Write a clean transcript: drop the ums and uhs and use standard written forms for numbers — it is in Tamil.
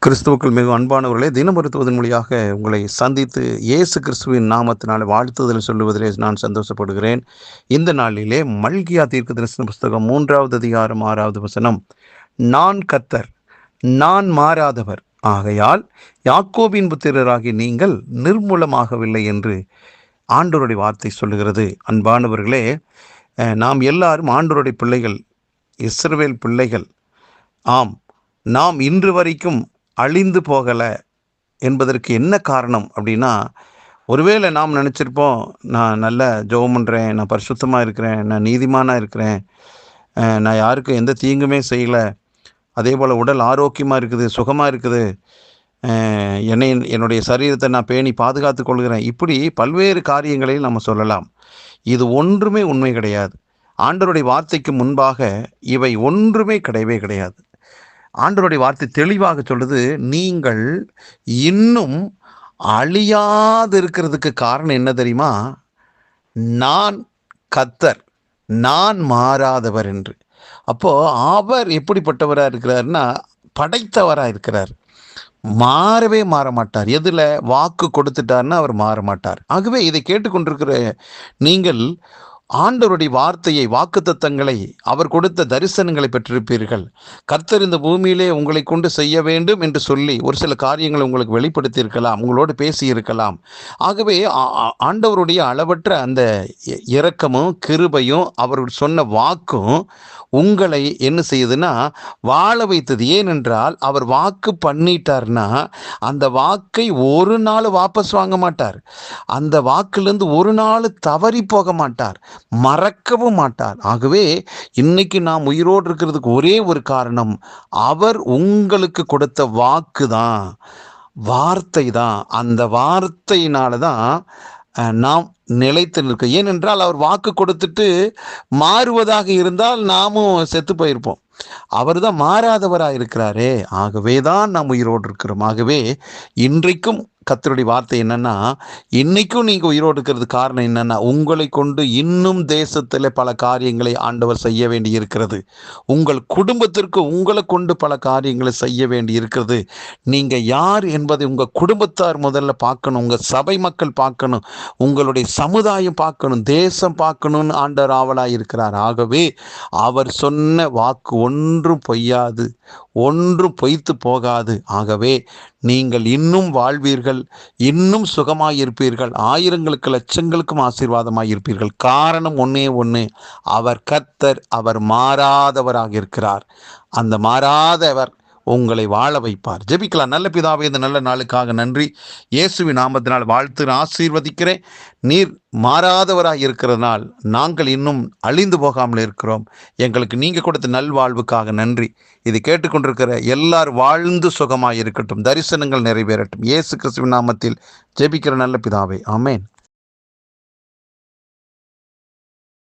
கிறிஸ்துவுக்குள் மிகவும் அன்பானவர்களே, தினமருத்துவதன் மொழியாக உங்களை சந்தித்து இயேசு கிறிஸ்துவின் நாமத்தினால் வாழ்த்துதல் சொல்லுவதிலே நான் சந்தோஷப்படுகிறேன். இந்த நாளிலே மல்கியா தீர்க்கதரிசன புஸ்தகம் 3வது அதிகாரம் 6வது வசனம், நான் கர்த்தர், நான் மாறாதவர், ஆகையால் யாக்கோபின் புத்திரராகி நீங்கள் நிர்மூலமாகவில்லை என்று ஆண்டவருடைய வார்த்தை சொல்லுகிறது. அன்பானவர்களே, நாம் எல்லாரும் ஆண்டவருடைய பிள்ளைகள், இஸ்ரவேல் பிள்ளைகள். ஆம், நாம் இன்று வரைக்கும் அழிந்து போகலை என்பதற்கு என்ன காரணம் அப்படின்னா, ஒருவேளை நாம் நினச்சிருப்போம், நான் நல்ல ஜெபம் பண்ணுறேன், நான் பரிசுத்தமாக இருக்கிறேன், நான் நீதிமானாக இருக்கிறேன், நான் யாருக்கும் எந்த தீங்குமே செய்யலை, அதே போல் உடல் ஆரோக்கியமாக இருக்குது, சுகமாக இருக்குது, என்னுடைய சரீரத்தை நான் பேணி பாதுகாத்து கொள்கிறேன், இப்படி பல்வேறு காரியங்களையும் நம்ம சொல்லலாம். இது ஒன்றுமே உண்மை கிடையாது. ஆண்டவருடைய வார்த்தைக்கு முன்பாக இவை ஒன்றுமே கிடையவே கிடையாது. ஆண்டவருடைய வார்த்தை தெளிவாக சொல்லுது, நீங்கள் இன்னும் அழியாது இருக்கிறதுக்கு காரணம் என்ன தெரியுமா? நான் கர்த்தர், நான் மாறாதவர் என்று. அப்போ அவர் எப்படிப்பட்டவராக இருக்கிறார்னா, படைத்தவராக இருக்கிறார். மாறவே மாற மாட்டார். எதில் வாக்கு கொடுத்துட்டார்னா அவர் மாற மாட்டார். ஆகவே இதை கேட்டுக்கொண்டிருக்கிற நீங்கள் ஆண்டவருடைய வார்த்தையை, வாக்குத்தத்தங்களை, அவர் கொடுத்த தரிசனங்களை பெற்றிருப்பீர்கள். கர்த்தர் இந்த பூமியிலே உங்களை கொண்டு செய்ய வேண்டும் என்று சொல்லி ஒரு சில காரியங்களை உங்களுக்கு வெளிப்படுத்தி இருக்கலாம், உங்களோடு பேசி இருக்கலாம். ஆகவே ஆண்டவருடைய அளவற்ற அந்த இரக்கமும் கிருபையும் அவர் சொன்ன வாக்கும் உங்களை என்ன செய்யுதுன்னா வாழ வைத்தது. ஏனென்றால் அவர் வாக்கு பண்ணிட்டார்னா அந்த வாக்கை ஒரு நாள் வாபஸ் வாங்க மாட்டார். அந்த வாக்கிலிருந்து ஒரு நாள் தவறி போக மாட்டார், மறக்கவும் மாட்டார். ஆகவே இன்னைக்கு நாம் உயிரோடு இருக்கிறதுக்கு ஒரே ஒரு காரணம், அவர் உங்களுக்கு கொடுத்த வாக்கு தான், வார்த்தை தான். அந்த வார்த்தையினால தான் நாம் நிலைத்து நிற்க. ஏனென்றால் அவர் வாக்கு கொடுத்துட்டு மாறுவதாக இருந்தால் நாமும் செத்து போயிருப்போம். அவர் தான் மாறாதவராக இருக்கிறாரே, ஆகவே தான் நாம் உயிரோடு இருக்கிறோம். ஆகவே இன்றைக்கும் கர்த்தருடைய வார்த்தை என்னன்னா, இன்னைக்கும் நீங்க உயிரோடு இருக்கிறது காரணம் என்னன்னா, உங்களை கொண்டு இன்னும் தேசத்தில் பல காரியங்களை ஆண்டவர் செய்ய வேண்டி இருக்கிறது. உங்கள் குடும்பத்திற்கு உங்களை கொண்டு பல காரியங்களை செய்ய வேண்டி இருக்கிறது. நீங்க யார் என்பதை உங்க குடும்பத்தார் முதல்ல பார்க்கணும், உங்க சபை மக்கள் பார்க்கணும், உங்களுடைய சமுதாயம் பார்க்கணும், தேசம் பார்க்கணும்னு ஆண்டவர் ஆவலாக இருக்கிறார். ஆகவே அவர் சொன்ன வாக்கு ஒன்றும் பொய்யாது, ஒன்றும் பொய்த்து போகாது. ஆகவே நீங்கள் இன்னும் வாழ்வீர்கள், இன்னும் சுகமாயிருப்பீர்கள், ஆயிரங்களுக்கு லட்சங்களுக்கும் ஆசீர்வாதமாயிருப்பீர்கள். காரணம் ஒன்னே ஒன்று, அவர் கர்த்தர், அவர் மாறாதவராக இருக்கிறார். அந்த மாறாதவர் உங்களை வாழ வைப்பார். ஜெபிக்கலாம். நல்ல பிதாவே, இந்த நல்ல நாளுக்காக நன்றி. இயேசுவின் நாமத்தினால் வாழ்த்து ஆசீர்வதிக்கிறேன். நீர் மாறாதவராக இருக்கிறதுனால் நாங்கள் இன்னும் அழிந்து போகாமல் இருக்கிறோம். எங்களுக்கு நீங்கள் கொடுத்த நல்வாழ்வுக்காக நன்றி. இது கேட்டுக்கொண்டிருக்கிற எல்லாரும் வாழ்ந்து சுகமாக இருக்கட்டும், தரிசனங்கள் நிறைவேறட்டும். இயேசு கிறிஸ்துவின் நாமத்தில் ஜெபிக்கிற நல்ல பிதாவே, ஆமென்.